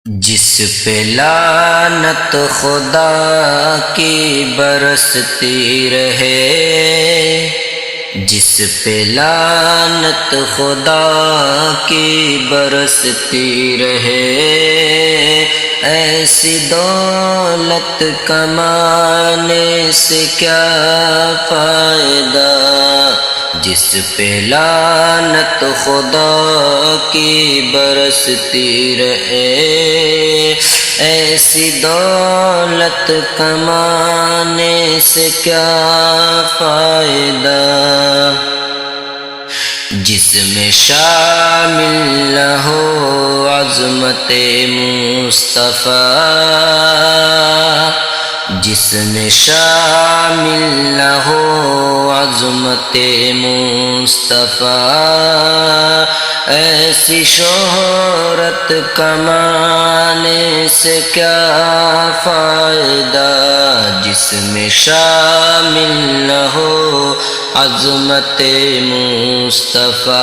جس پہ لعنت خدا کی برستی رہے، جس پہ لعنت خدا کی برستی رہے، ایسی دولت کمانے سے کیا فائدہ، جس پہ لعنت خدا کی برستی رہے، ایسی دولت کمانے سے کیا فائدہ، جس میں شامل نہ ہو عظمت مصطفیٰ، جس میں شامل نہ ہو عظمت مصطفیٰ، ایسی شہرت کمانے سے کیا فائدہ، جس میں شامل نہ ہو عظمت مصطفیٰ،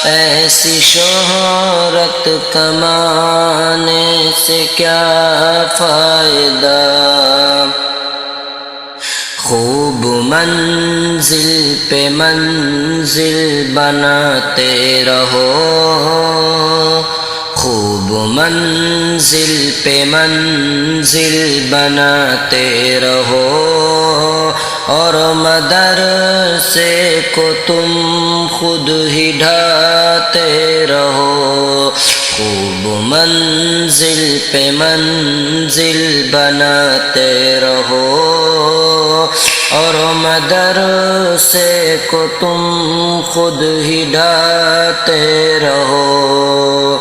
ایسی شہرت کمانے سے کیا فائدہ، خوب منزل پہ منزل بناتے رہو، خوب منزل پہ منزل بناتے رہو، اور مدرسے کو تم خود ہی ڈھاتے رہو، خوب منزل پہ منزل بناتے رہو، اور مدرسے کو تم خود ہی ڈھاتے رہو،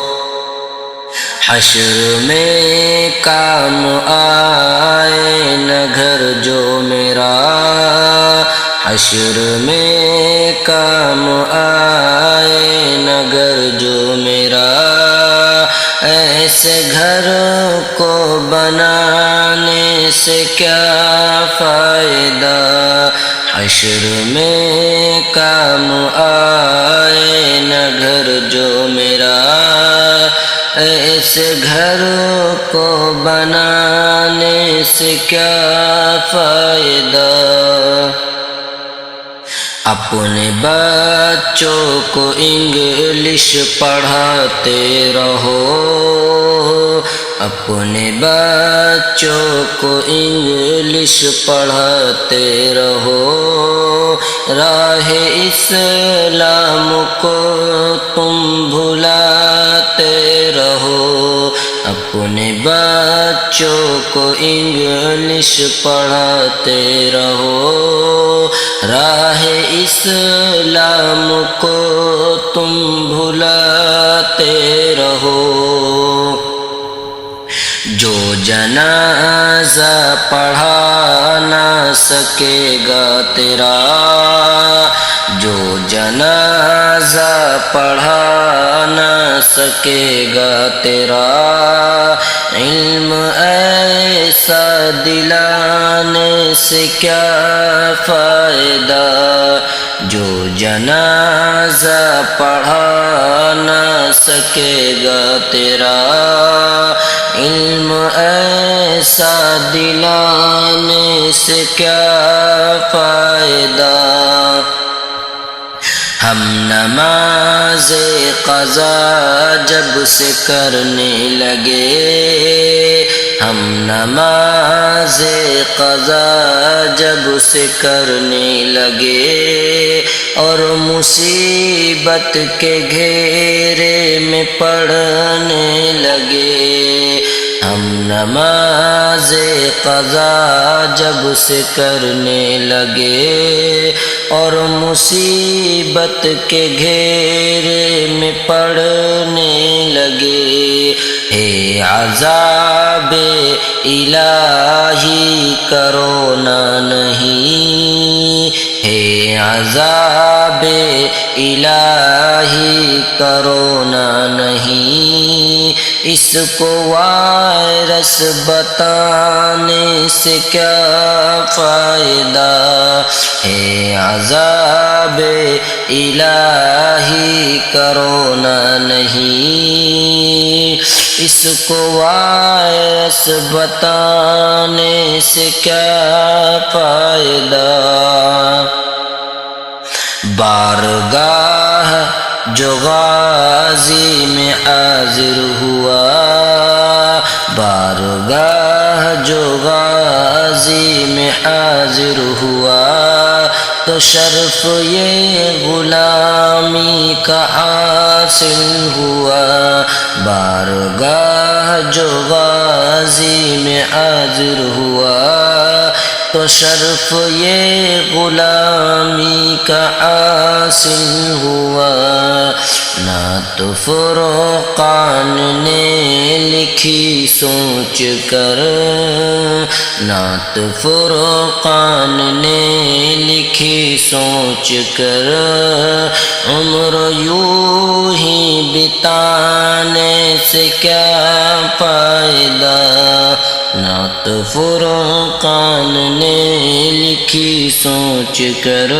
حشر میں کام آئے نہ گھر جو میرا، حشر میں کام آئے نہ گھر جو میرا، ایسے گھر کو بنانے سے کیا فائدہ، حشر میں کام آئے نہ گھر جو میرا، ایسے گھر کو بنانے سے کیا فائدہ، اپنے بچوں کو انگلش پڑھاتے رہو، اپنے بچوں کو انگلش پڑھاتے رہو، راہ اسلام کو تم بھلاتے رہو، اپنے بچوں کو انگلش پڑھاتے رہو، راہ اسلام کو تم بھلاتے رہو، جو جنازہ پڑھا نہ سکے گا تیرا، جو جنازہ پڑھا نہ سکے گا تیرا، علم ایسا دلانے سے کیا فائدہ، جو جنازہ پڑھا نہ سکے گا تیرا، علم ایسا دلانے سے کیا فائدہ، ہم نماز قضا جب سے کرنے لگے، ہم نماز قضا جب سے کرنے لگے، اور مصیبت کے گھیرے میں پڑنے لگے، ہم نماز قضا جب سے کرنے لگے، اور مصیبت کے گھیرے میں پڑنے لگے، ہے عذاب الہی کرونا نہیں، ہے عذاب الہی کرونا نہیں، اس کو وائرس بتانے سے کیا فائدہ، ہے عذاب الہی کرونا نہیں، اس کو وائرس بتانے سے کیا فائدہ بارگاہ جو غازی میں حاضر ہوا بارگاہ جو غازی میں حاضر ہوا تو شرف یہ غلامی کا حاصل ہوا بارگاہ جو غازی میں حاضر ہوا تو شرف یہ غلامی کا حاصل ہوا نہ تو فرقان نے لکھی سوچ کر نہ تو فرقان نے لکھی سوچ کر عمر یوں ہی بتانے سے کیا فائدہ نہ تو فرقان نے لکھی سوچ کر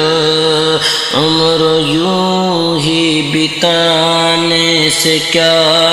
عمر یوں ہی بتانے سے کیا